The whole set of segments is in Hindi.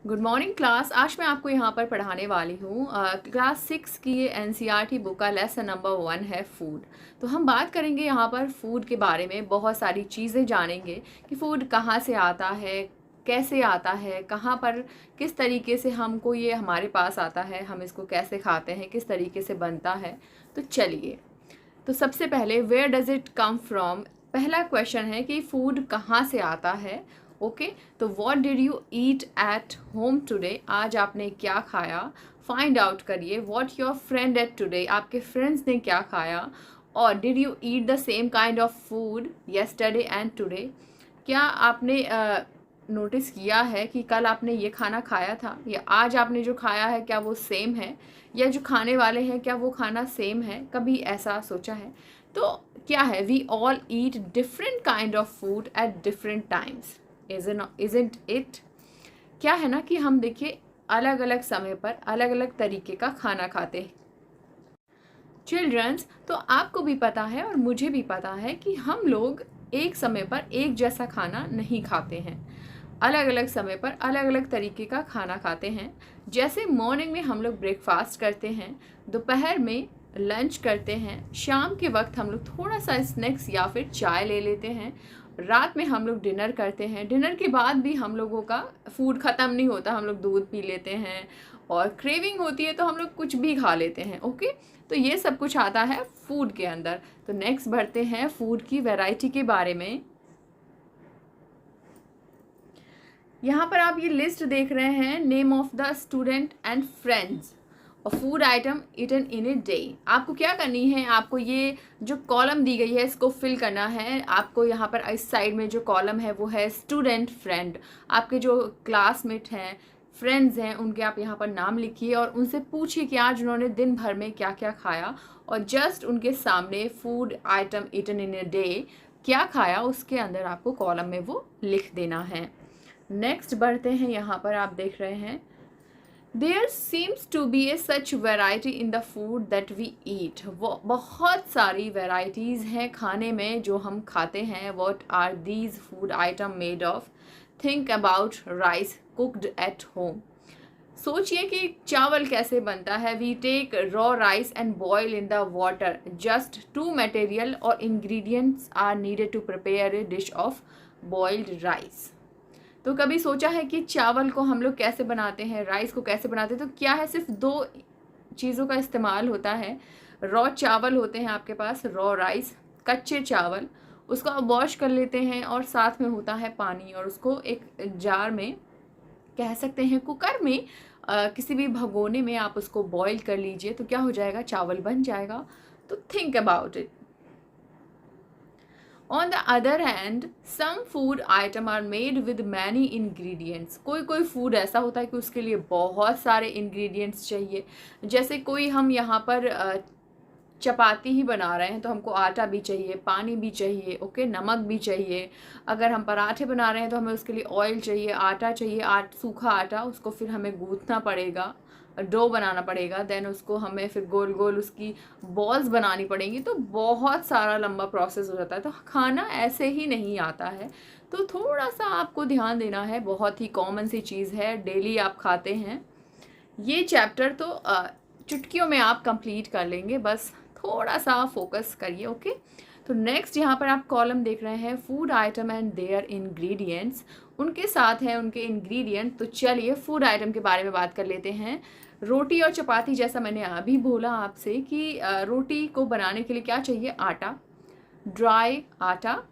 Good morning class. आज मैं आपको यहाँ पर पढ़ाने वाली हूँ क्लास 6 की ये एनसीईआरटी बुक का लेसन नंबर 1 है फूड। तो हम बात करेंगे यहाँ पर फूड के बारे में, बहुत सारी चीज़ें जानेंगे कि फ़ूड कहाँ से आता है, कैसे आता है, कहाँ पर किस तरीके से हमको ये हमारे पास आता है, हम इसको कैसे खाते हैं, किस तरीके से बनता है। तो चलिए, तो सबसे पहले where does it come from. पहला क्वेश्चन है कि फूड कहाँ से आता है। ओके तो what did you eat at home today, आज आपने क्या खाया। फाइंड आउट करिए what your friend ate today, आपके फ्रेंड्स ने क्या खाया। और did you eat the same kind of food yesterday and today, क्या आपने नोटिस किया है कि कल आपने ये खाना खाया था या आज आपने जो खाया है क्या वो सेम है, या जो खाने वाले हैं क्या वो खाना सेम है, कभी ऐसा सोचा है। तो क्या है, we all eat different kind of food at different times, isn't it. क्या है ना कि हम देखिए अलग अलग समय पर अलग अलग तरीके का खाना खाते हैं चिल्ड्रंस। तो आपको भी पता है और मुझे भी पता है कि हम लोग एक समय पर एक जैसा खाना नहीं खाते हैं, अलग अलग समय पर अलग अलग तरीके का खाना खाते हैं। जैसे मॉर्निंग में हम लोग ब्रेकफास्ट करते हैं, दोपहर में लंच करते हैं, शाम के वक्त हम लोग थोड़ा सा स्नैक्स या फिर चाय ले लेते हैं, रात में हम लोग डिनर करते हैं। डिनर के बाद भी हम लोगों का फूड ख़त्म नहीं होता, हम लोग दूध पी लेते हैं और क्रेविंग होती है तो हम लोग कुछ भी खा लेते हैं। ओके तो ये सब कुछ आता है फूड के अंदर। तो नेक्स्ट बढ़ते हैं फूड की वैरायटी के बारे में। यहाँ पर आप ये लिस्ट देख रहे हैं, name of the student and friends or food item eaten in a day. आपको क्या करनी है, आपको ये जो कॉलम दी गई है इसको फिल करना है। आपको यहाँ पर इस साइड में जो कॉलम है वो है स्टूडेंट फ्रेंड, आपके जो क्लासमेट हैं फ्रेंड्स हैं उनके आप यहाँ पर नाम लिखिए और उनसे पूछिए कि आज उन्होंने दिन भर में क्या क्या खाया, और जस्ट उनके सामने food item eaten in a day क्या खाया उसके अंदर आपको कॉलम में वो लिख देना है। नेक्स्ट बढ़ते हैं, यहाँ पर आप देख रहे हैं there seems to be a such variety in the food that we eat. वो बहुत सारी वेराइटीज़ हैं खाने में जो हम खाते हैं। What are these food item made of. Think about rice cooked at home, सोचिए कि चावल कैसे बनता है। We take raw rice and boil in the water, just 2 material or ingredients are needed to prepare a dish of boiled rice. तो कभी सोचा है कि चावल को हम लोग कैसे बनाते हैं, राइस को कैसे बनाते हैं। तो क्या है, सिर्फ 2 चीज़ों का इस्तेमाल होता है। रॉ चावल होते हैं आपके पास, रॉ राइस, कच्चे चावल, उसको आप वॉश कर लेते हैं और साथ में होता है पानी, और उसको एक जार में, कह सकते हैं कुकर में, किसी भी भगोने में आप उसको बॉईल कर लीजिए तो क्या हो जाएगा, चावल बन जाएगा। तो think about it. On the other hand, some food item are made with many ingredients. कोई कोई फूड ऐसा होता है कि उसके लिए बहुत सारे ingredients चाहिए। जैसे कोई हम यहाँ पर चपाती ही बना रहे हैं तो हमको आटा भी चाहिए, पानी भी चाहिए, ओके, नमक भी चाहिए। अगर हम पराठे बना रहे हैं तो हमें उसके लिए ऑयल चाहिए, आटा चाहिए, सूखा आटा, उसको फिर हमें गूँथना पड़ेगा, डो बनाना पड़ेगा, देन उसको हमें फिर गोल गोल उसकी बॉल्स बनानी पड़ेंगी। तो बहुत सारा लंबा प्रोसेस हो जाता है। तो खाना ऐसे ही नहीं आता है, तो थोड़ा सा आपको ध्यान देना है। बहुत ही कॉमन सी चीज़ है, डेली आप खाते हैं। ये चैप्टर तो चुटकियों में आप कंप्लीट कर लेंगे, बस थोड़ा सा फोकस करिए। ओके तो नेक्स्ट यहाँ पर आप कॉलम देख रहे हैं, food item and their ingredients, उनके साथ हैं उनके इंग्रेडिएंट। तो चलिए फूड आइटम के बारे में बात कर लेते हैं। रोटी और चपाती, जैसा मैंने अभी बोला आपसे कि रोटी को बनाने के लिए क्या चाहिए, आटा, ड्राई आटा,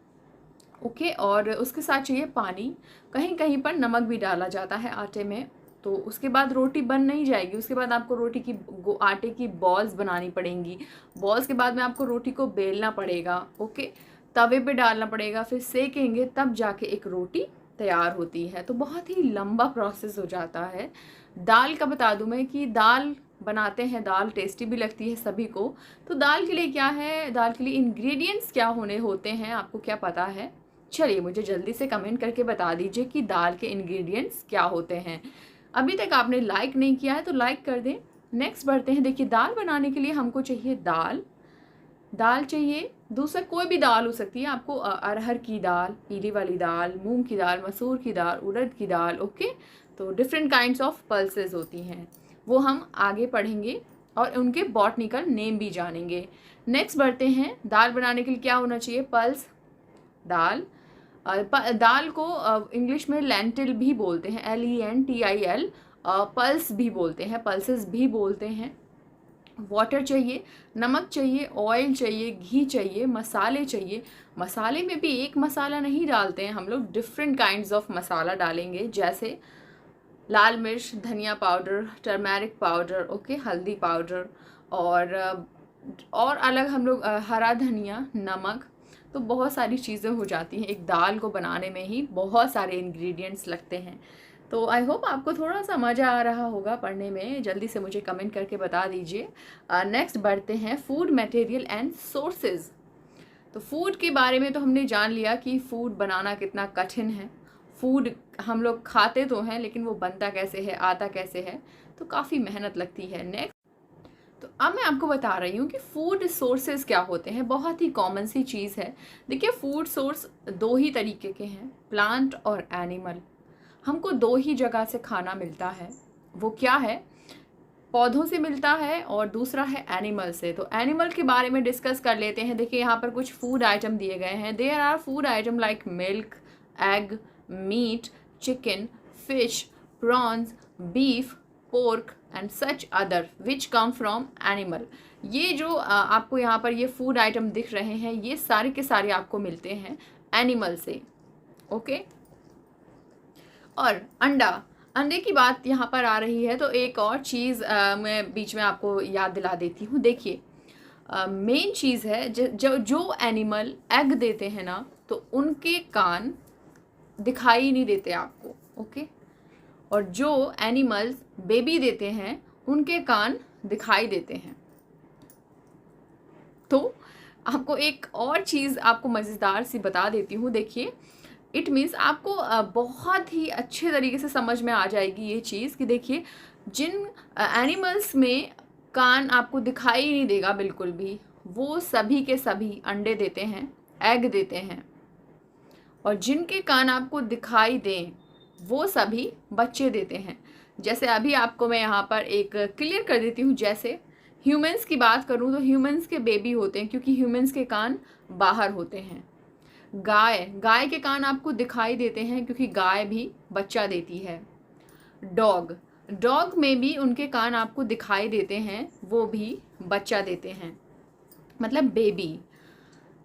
ओके, और उसके साथ चाहिए पानी, कहीं कहीं पर नमक भी डाला जाता है आटे में। तो उसके बाद रोटी बन नहीं जाएगी, उसके बाद आपको रोटी की आटे की बॉल्स बनानी पड़ेंगी। बॉल्स के बाद में आपको रोटी को बेलना पड़ेगा, ओके, तवे पे डालना पड़ेगा, फिर सेकेंगे, तब जाके एक रोटी तैयार होती है। तो बहुत ही लंबा प्रोसेस हो जाता है। दाल का बता दूं मैं कि दाल बनाते हैं, दाल टेस्टी भी लगती है सभी को। तो दाल के लिए क्या है, दाल के लिए इंग्रेडिएंट्स क्या होने होते हैं, आपको क्या पता है। चलिए मुझे जल्दी से कमेंट करके बता दीजिए कि दाल के इंग्रेडिएंट्स क्या होते हैं। अभी तक आपने लाइक नहीं किया है तो लाइक कर दें। नेक्स्ट बढ़ते हैं, देखिए दाल बनाने के लिए हमको चाहिए दाल, दाल चाहिए, दूसरा कोई भी दाल हो सकती है, आपको अरहर की दाल, पीली वाली दाल, मूंग की दाल, मसूर की दाल, उड़द की दाल, ओके। तो डिफरेंट काइंड्स ऑफ पल्सेस होती हैं, वो हम आगे पढ़ेंगे और उनके बॉटनिकल नेम भी जानेंगे। नेक्स्ट बढ़ते हैं, दाल बनाने के लिए क्या होना चाहिए? पल्स, दाल। दाल को इंग्लिश में लेंटिल भी बोलते हैं, LENTIL। पल्स भी बोलते हैं, पल्सेस भी बोलते हैं। वाटर चाहिए, नमक चाहिए, ऑयल चाहिए, घी चाहिए, मसाले चाहिए। मसाले में भी एक मसाला नहीं डालते हैं हम लोग, डिफरेंट काइंड्स ऑफ मसाला डालेंगे, जैसे लाल मिर्च, धनिया पाउडर, टर्मेरिक पाउडर, ओके, हल्दी पाउडर, और अलग हम लोग हरा धनिया, नमक। तो बहुत सारी चीज़ें हो जाती हैं, एक दाल को बनाने में ही बहुत सारे इंग्रेडिएंट्स लगते हैं। तो आई होप आपको थोड़ा सा मज़ा आ रहा होगा पढ़ने में, जल्दी से मुझे कमेंट करके बता दीजिए। नेक्स्ट बढ़ते हैं, फूड मटेरियल एंड सोर्सेज। तो फूड के बारे में तो हमने जान लिया कि फूड बनाना कितना कठिन है। फूड हम लोग खाते तो हैं, लेकिन वो बनता कैसे है, आता कैसे है, तो काफ़ी मेहनत लगती है। नेक्स्ट, तो अब मैं आपको बता रही हूँ कि फूड सोर्सेज क्या होते हैं। बहुत ही कॉमन सी चीज़ है। देखिए, फूड सोर्स दो ही तरीके के हैं, प्लांट और एनिमल। हमको दो ही जगह से खाना मिलता है। वो क्या है? पौधों से मिलता है और दूसरा है एनिमल से। तो एनिमल के बारे में डिस्कस कर लेते हैं। देखिए, यहाँ पर कुछ फूड आइटम दिए गए हैं। There are food item like milk, egg, meat, chicken, fish, prawns, beef, pork and such other which come from animal. ये जो आपको यहाँ पर ये फूड आइटम दिख रहे हैं, ये सारे के सारे आपको मिलते हैं एनिमल से, ओके। और अंडा, अंडे की बात यहाँ पर आ रही है, तो एक और चीज़ मैं बीच में आपको याद दिला देती हूँ। देखिए, मेन चीज़ है, जो एनिमल एग देते हैं ना, तो उनके कान दिखाई नहीं देते आपको, ओके। और जो एनिमल्स बेबी देते हैं, उनके कान दिखाई देते हैं। तो आपको एक और चीज़ आपको मज़ेदार सी बता देती हूँ। देखिए, इट मीन्स आपको बहुत ही अच्छे तरीके से समझ में आ जाएगी ये चीज़ कि देखिए, जिन एनिमल्स में कान आपको दिखाई नहीं देगा बिल्कुल भी, वो सभी के सभी अंडे देते हैं, एग देते हैं। और जिनके कान आपको दिखाई दें, वो सभी बच्चे देते हैं। जैसे अभी आपको मैं यहाँ पर एक क्लियर कर देती हूँ। जैसे ह्यूमंस की बात करूँ, तो ह्यूमंस के बेबी होते हैं, क्योंकि ह्यूमंस के कान बाहर होते हैं। गाय के कान आपको दिखाई देते हैं, क्योंकि गाय भी बच्चा देती है। डॉग में भी उनके कान आपको दिखाई देते हैं, वो भी बच्चा देते हैं, मतलब बेबी।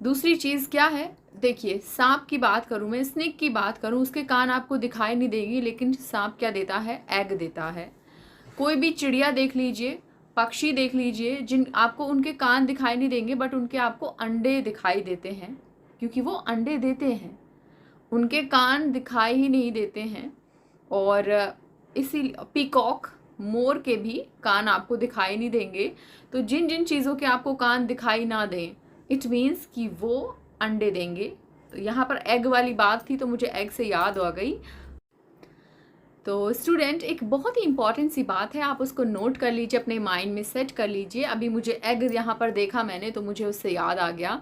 दूसरी चीज़ क्या है? देखिए, सांप की बात करूँ मैं, स्नेक की बात करूँ, उसके कान आपको दिखाई नहीं देगी, लेकिन सांप क्या देता है? एग देता है। कोई भी चिड़िया देख लीजिए, पक्षी देख लीजिए, जिन आपको उनके कान दिखाई नहीं देंगे, बट उनके आपको अंडे दिखाई देते हैं, क्योंकि वो अंडे देते हैं। उनके कान दिखाई ही नहीं देते हैं। और इसी पीकॉक, मोर के भी कान आपको दिखाई नहीं देंगे। तो जिन जिन चीज़ों के आपको कान दिखाई ना दें, इट मीन्स कि वो अंडे देंगे। तो यहाँ पर एग वाली बात थी, तो मुझे एग से याद आ गई। तो स्टूडेंट, एक बहुत ही इंपॉर्टेंट सी बात है, आप उसको नोट कर लीजिए, अपने माइंड में सेट कर लीजिए। अभी मुझे एग यहाँ पर देखा मैंने, तो मुझे उससे याद आ गया।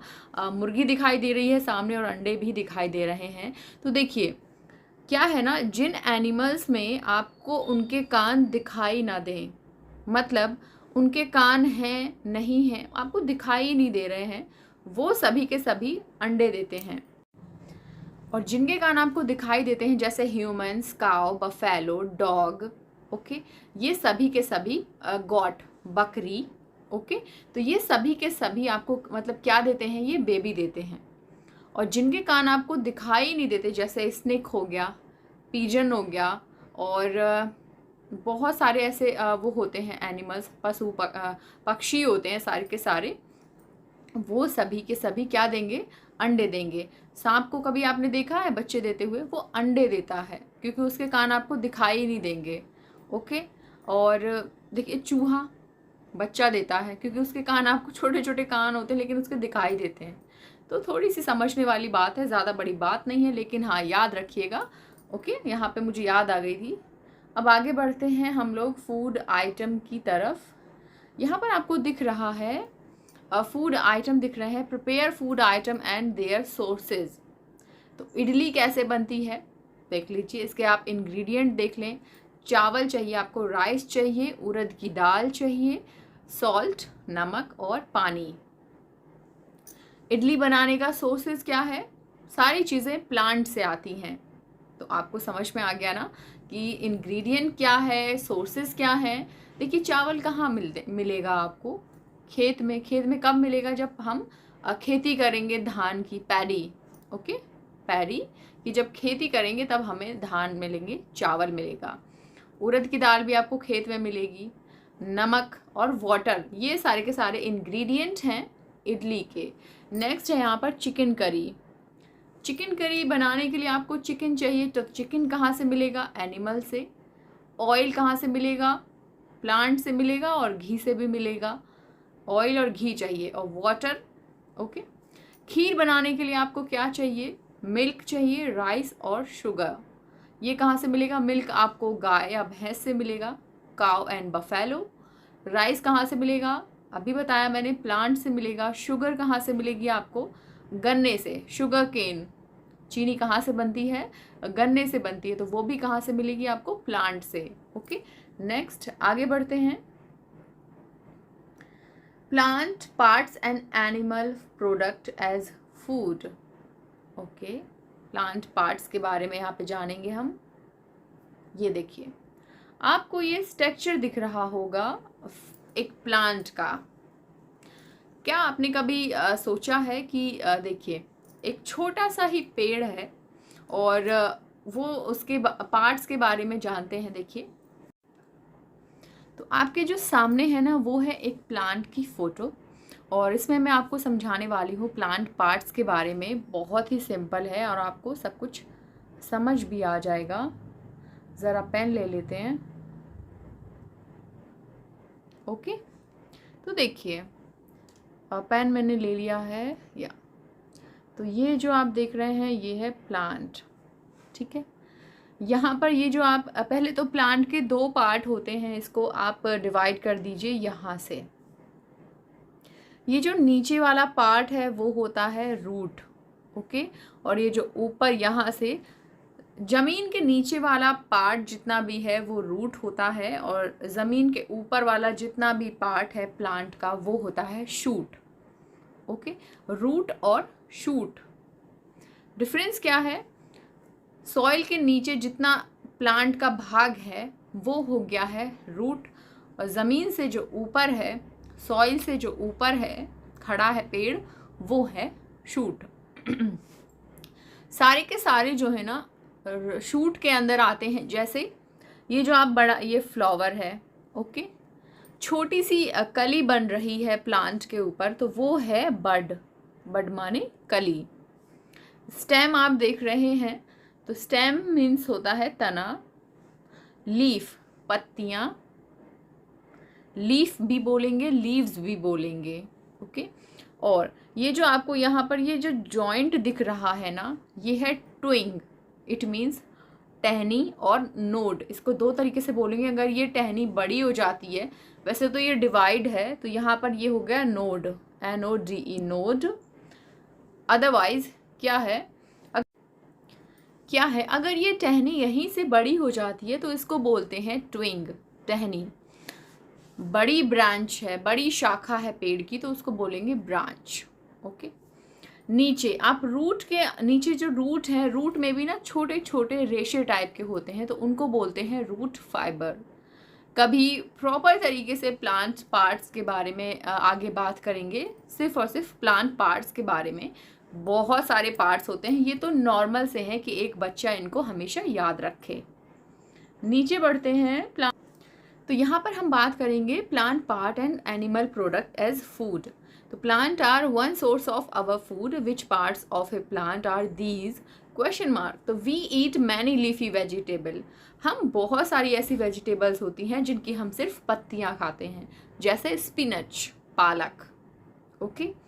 मुर्गी दिखाई दे रही है सामने, और अंडे भी दिखाई दे रहे हैं। तो देखिए, क्या है ना, जिन एनिमल्स में आपको उनके कान दिखाई ना दें, मतलब उनके कान हैं नहीं हैं, आपको दिखाई नहीं दे रहे हैं, वो सभी के सभी अंडे देते हैं। और जिनके कान आपको दिखाई देते हैं, जैसे humans, cow, buffalo, dog, okay, ये सभी के सभी, गॉट, बकरी, ओके, तो ये सभी के सभी आपको मतलब क्या देते हैं? ये बेबी देते हैं। और जिनके कान आपको दिखाई नहीं देते, जैसे स्नेक हो गया, पिजन हो गया, और बहुत सारे ऐसे वो होते हैं एनिमल्स, पक्षी होते हैं सारे के सारे, वो सभी के सभी क्या देंगे? अंडे देंगे। सांप को कभी आपने देखा है बच्चे देते हुए? वो अंडे देता है, क्योंकि उसके कान आपको दिखाई नहीं देंगे, ओके। और देखिए, चूहा बच्चा देता है, क्योंकि उसके कान आपको छोटे छोटे कान होते हैं, लेकिन उसके दिखाई देते हैं। तो थोड़ी सी समझने वाली बात है, ज़्यादा बड़ी बात नहीं है, लेकिन हाँ, याद रखिएगा, ओके। यहाँ पे मुझे याद आ गई थी। अब आगे बढ़ते हैं हम लोग फूड आइटम की तरफ। यहाँ पर आपको दिख रहा है फूड आइटम दिख रहे हैं, prepare food item and their sources. तो इडली कैसे बनती है देख लीजिए, इसके आप इंग्रेडिएंट देख लें। चावल चाहिए आपको, राइस चाहिए, उड़द की दाल चाहिए, सॉल्ट नमक और पानी। इडली बनाने का सोर्सेज क्या है, सारी चीज़ें प्लांट से आती हैं। तो आपको समझ में आ गया ना कि इंग्रेडिएंट क्या है, सोर्सेज क्या है। देखिए चावल कहाँ मिलेगा आपको, खेत में। खेत में कब मिलेगा, जब हम खेती करेंगे धान की, पैडी। ओके, पैडी कि जब खेती करेंगे तब हमें धान मिलेंगे, चावल मिलेगा। उड़द की दाल भी आपको खेत में मिलेगी। नमक और वाटर, ये सारे के सारे इंग्रेडिएंट हैं इडली के। नेक्स्ट है यहाँ पर चिकन करी। चिकन करी बनाने के लिए आपको चिकन चाहिए, तो चिकन कहाँ से मिलेगा, एनिमल से। ऑयल कहाँ से मिलेगा, प्लांट से मिलेगा और घी से भी मिलेगा। ऑयल और घी चाहिए और वाटर। ओके, खीर बनाने के लिए आपको क्या चाहिए, मिल्क चाहिए, राइस और शुगर। ये कहाँ से मिलेगा, मिल्क आपको गाय या भैंस से मिलेगा, काउ एंड बफेलो। राइस कहाँ से मिलेगा, अभी बताया मैंने, प्लांट से मिलेगा। शुगर कहाँ से मिलेगी आपको, गन्ने से, शुगर केन। चीनी कहाँ से बनती है, गन्ने से बनती है, तो वो भी कहाँ से मिलेगी आपको, प्लांट से। ओके, नेक्स्ट आगे बढ़ते हैं। Plant parts and animal product as food. Okay, plant parts के बारे में यहाँ पे जानेंगे हम। ये देखिए आपको ये स्ट्रक्चर दिख रहा होगा एक प्लांट का। क्या आपने कभी सोचा है कि देखिए एक छोटा सा ही पेड़ है और वो उसके पार्ट्स के बारे में जानते हैं। देखिए तो आपके जो सामने है ना, वो है एक प्लांट की फ़ोटो, और इसमें मैं आपको समझाने वाली हूँ प्लांट पार्ट्स के बारे में। बहुत ही सिंपल है और आपको सब कुछ समझ भी आ जाएगा। ज़रा पेन ले लेते हैं। ओके, तो देखिए पेन मैंने ले लिया है या, तो ये जो आप देख रहे हैं ये है प्लांट। ठीक है, यहाँ पर ये जो आप पहले तो प्लांट के दो पार्ट होते हैं, इसको आप डिवाइड कर दीजिए यहाँ से। ये जो नीचे वाला पार्ट है वो होता है रूट। ओके, और ये जो ऊपर यहाँ से ज़मीन के नीचे वाला पार्ट जितना भी है वो रूट होता है, और ज़मीन के ऊपर वाला जितना भी पार्ट है प्लांट का वो होता है शूट। ओके, रूट और शूट डिफरेंस क्या है, सॉइल के नीचे जितना प्लांट का भाग है वो हो गया है रूट, और ज़मीन से जो ऊपर है, सॉइल से जो ऊपर है खड़ा है पेड़, वो है शूट। सारे के सारे जो है ना शूट के अंदर आते हैं। जैसे ये जो आप बड़ा, ये फ्लावर है। ओके, छोटी सी कली बन रही है प्लांट के ऊपर, तो वो है बड। बड माने कली। स्टेम आप देख रहे हैं, तो स्टेम मीन्स होता है तना। लीफ पत्तियां, लीफ भी बोलेंगे, लीव्स भी बोलेंगे। ओके, और ये जो आपको यहाँ पर ये जो जॉइंट दिख रहा है ना, ये है ट्विंग। इट मीन्स टहनी और नोड। इसको दो तरीके से बोलेंगे। अगर ये टहनी बड़ी हो जाती है, वैसे तो ये डिवाइड है, तो यहाँ पर ये हो गया नोड, NODE, नोड। अदरवाइज क्या है, अगर ये टहनी यहीं से बड़ी हो जाती है तो इसको बोलते हैं ट्विंग, टहनी। बड़ी ब्रांच है, बड़ी शाखा है पेड़ की, तो उसको बोलेंगे ब्रांच। ओके, नीचे आप रूट के नीचे जो रूट है, रूट में भी ना छोटे छोटे रेशे टाइप के होते हैं, तो उनको बोलते हैं रूट फाइबर। कभी प्रॉपर तरीके से प्लांट पार्ट्स के बारे में आगे बात करेंगे, सिर्फ और सिर्फ प्लांट पार्ट्स के बारे में। बहुत सारे पार्ट्स होते हैं, ये तो नॉर्मल से हैं कि एक बच्चा इनको हमेशा याद रखे। नीचे बढ़ते हैं प्लांट, तो यहाँ पर हम बात करेंगे plant part and animal product as food. तो plant are one source of our food, which parts of a plant are these question mark. तो we eat many leafy vegetable. हम बहुत सारी ऐसी वेजिटेबल्स होती हैं जिनकी हम सिर्फ पत्तियाँ खाते हैं, जैसे स्पिनच, पालक। ओके,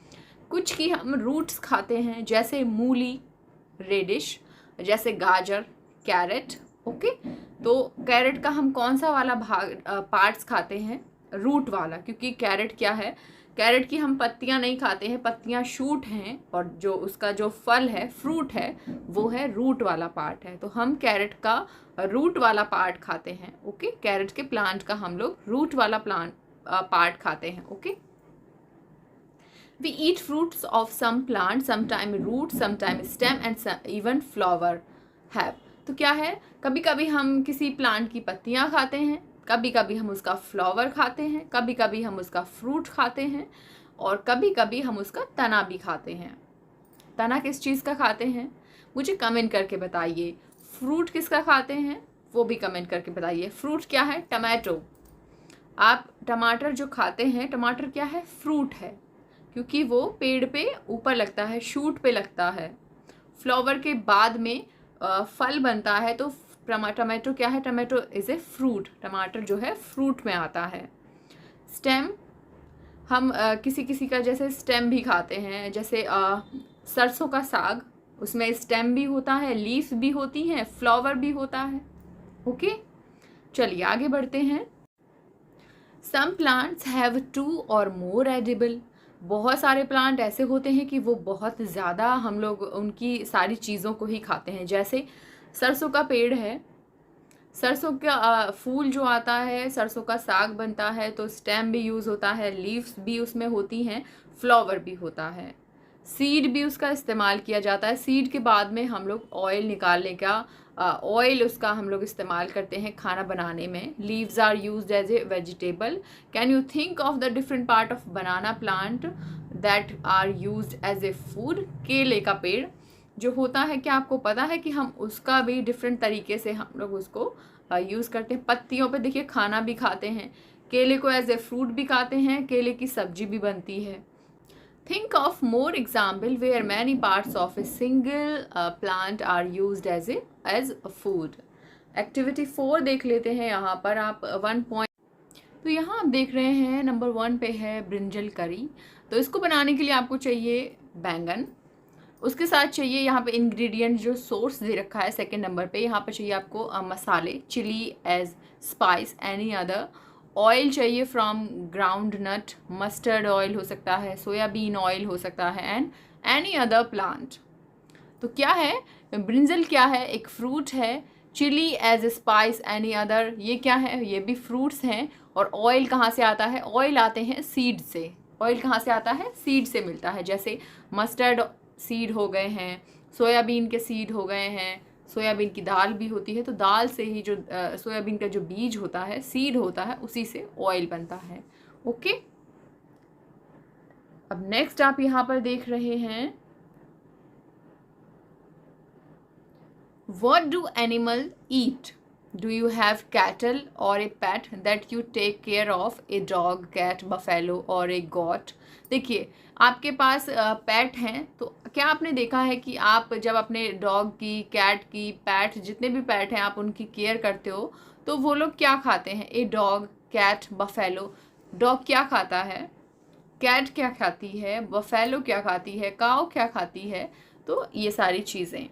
कुछ की हम रूट्स खाते हैं, जैसे मूली, रेडिश, जैसे गाजर, कैरेट। ओके, तो कैरेट का हम कौन सा वाला भाग पार्ट्स खाते हैं, रूट वाला, क्योंकि कैरेट क्या है, कैरेट की हम पत्तियां नहीं खाते हैं, पत्तियां शूट हैं, और जो उसका जो फल है, फ्रूट है, वो है रूट वाला पार्ट है। तो हम कैरेट का रूट वाला पार्ट खाते हैं। ओके, कैरेट के प्लांट का हम लोग रूट वाला पार्ट खाते हैं। Okay, we eat fruits of some plant, sometime root, sometime stem and even flower have। तो क्या है, कभी कभी हम किसी प्लांट की पत्तियां खाते हैं, कभी कभी हम उसका फ्लावर खाते हैं, कभी कभी हम उसका फ्रूट खाते हैं, और कभी कभी हम उसका तना भी खाते हैं। तना किस चीज़ का खाते हैं, मुझे कमेंट करके बताइए। फ्रूट किसका खाते हैं, वो भी कमेंट करके बताइए। फ्रूट क्या है, टमाटो। आप टमाटर जो खाते हैं, टमाटर क्या है, फ्रूट है, क्योंकि वो पेड़ पे ऊपर लगता है, शूट पे लगता है। फ्लावर के बाद में फल बनता है, तो टमाटो क्या है, टमाटो इज़ ए फ्रूट, टमाटर जो है फ्रूट में आता है। स्टेम, हम किसी किसी का जैसे स्टेम भी खाते हैं, जैसे सरसों का साग, उसमें स्टेम भी होता है, लीफ भी होती हैं, फ्लावर भी होता है। ओके, चलिए आगे बढ़ते हैं। Some plants have 2 or more edible. बहुत सारे प्लांट ऐसे होते हैं कि वो बहुत ज़्यादा हम लोग उनकी सारी चीज़ों को ही खाते हैं। जैसे सरसों का पेड़ है, सरसों का फूल जो आता है, सरसों का साग बनता है, तो स्टेम भी यूज़ होता है, लीव्स भी उसमें होती हैं, फ्लावर भी होता है, सीड भी उसका इस्तेमाल किया जाता है। सीड के बाद में हम लोग ऑयल निकालने का ऑयल उसका हम लोग इस्तेमाल करते हैं खाना बनाने में। Leaves are used as a vegetable. Can you think of the different part of banana plant that are used as a food. केले का पेड़ जो होता है, क्या आपको पता है कि हम उसका भी डिफरेंट तरीके से हम लोग उसको यूज़ करते हैं। पत्तियों पे देखिए खाना भी खाते हैं, केले को एज ए फ्रूट भी खाते हैं, केले की सब्जी भी बनती है। Think of more example where many parts of a single plant are used as a food। Activity 4 देख लेते हैं। यहाँ पर आप 1 point, तो यहाँ आप देख रहे हैं नंबर 1 पे है ब्रिंजल करी। तो इसको बनाने के लिए आपको चाहिए बैंगन, उसके साथ चाहिए यहाँ पे इंग्रेडिएंट जो सोर्स दे रखा है सेकंड नंबर पे। यहाँ पर चाहिए आपको मसाले, chili as spice, any other oil चाहिए from ground nut, mustard oil हो सकता है, सोयाबीन ऑयल हो सकता है, एंड एनी अदर प्लांट। तो क्या है, ब्रिंजल क्या है, एक फ्रूट है। Chilli as a spice, any other, ये क्या है, ये भी फ्रूट्स हैं। और ऑयल कहाँ से आता है, ऑयल आते हैं सीड से। ऑयल कहाँ से आता है, सीड से मिलता है। जैसे मस्टर्ड सीड हो गए हैं, सोयाबीन के सीड हो गए हैं, सोयाबीन की दाल भी होती है, तो दाल से ही जो सोयाबीन का जो बीज होता है, सीड होता है, उसी से ऑयल बनता है। ओके, अब नेक्स्ट आप यहाँ पर देख रहे हैं, what do animal eat. Do you have cattle or a pet that you take care of, a dog, cat, buffalo or a got. देखिए, आपके पास पेट हैं, तो क्या आपने देखा है कि आप जब अपने डॉग की, कैट की, पैट, जितने भी पैट हैं आप उनकी केयर करते हो, तो वो लोग क्या खाते हैं, a dog, cat, buffalo. Dog क्या खाता है, कैट क्या खाती है, बफेलो क्या खाती है, काऊ क्या खाती है, तो ये सारी चीज़ें।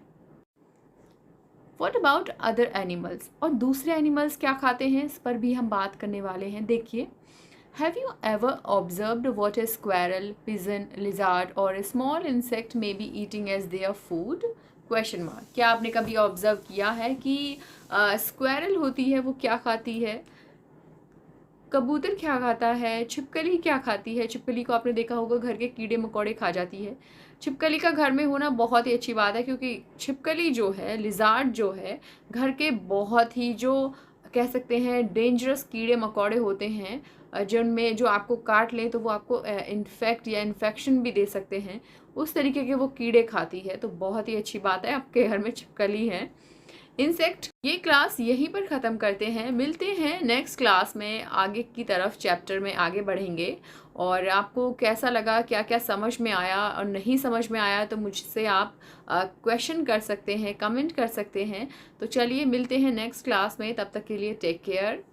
व्हाट अबाउट अदर एनिमल्स, और दूसरे एनिमल्स क्या खाते हैं, इस पर भी हम बात करने वाले हैं। देखिए, have you ever observed what a squirrel, pigeon, lizard or a small insect may be eating as their food, question mark. क्या आपने कभी ऑब्जर्व किया है कि स्क्वायरल होती है वो क्या खाती है, कबूतर क्या खाता है, छिपकली क्या खाती है। छिपकली को आपने देखा होगा घर के कीड़े मकोड़े खा जाती है। छिपकली का घर में होना बहुत ही अच्छी बात है, क्योंकि छिपकली जो है, लिजार्ड जो है, घर के बहुत ही जो कह सकते हैं डेंजरस कीड़े मकोड़े होते हैं, जिनमें जो आपको काट लें तो वो आपको इन्फेक्ट या इन्फेक्शन भी दे सकते हैं, उस तरीके के वो कीड़े खाती है। तो बहुत ही अच्छी बात है आपके घर में छिपकली है। इंसेक्ट, ये क्लास यहीं पर ख़त्म करते हैं। मिलते हैं नेक्स्ट क्लास में, आगे की तरफ चैप्टर में आगे बढ़ेंगे। और आपको कैसा लगा, क्या क्या समझ में आया और नहीं समझ में आया, तो मुझसे आप क्वेश्चन कर सकते हैं, कमेंट कर सकते हैं। तो चलिए मिलते हैं नेक्स्ट क्लास में, तब तक के लिए टेक केयर।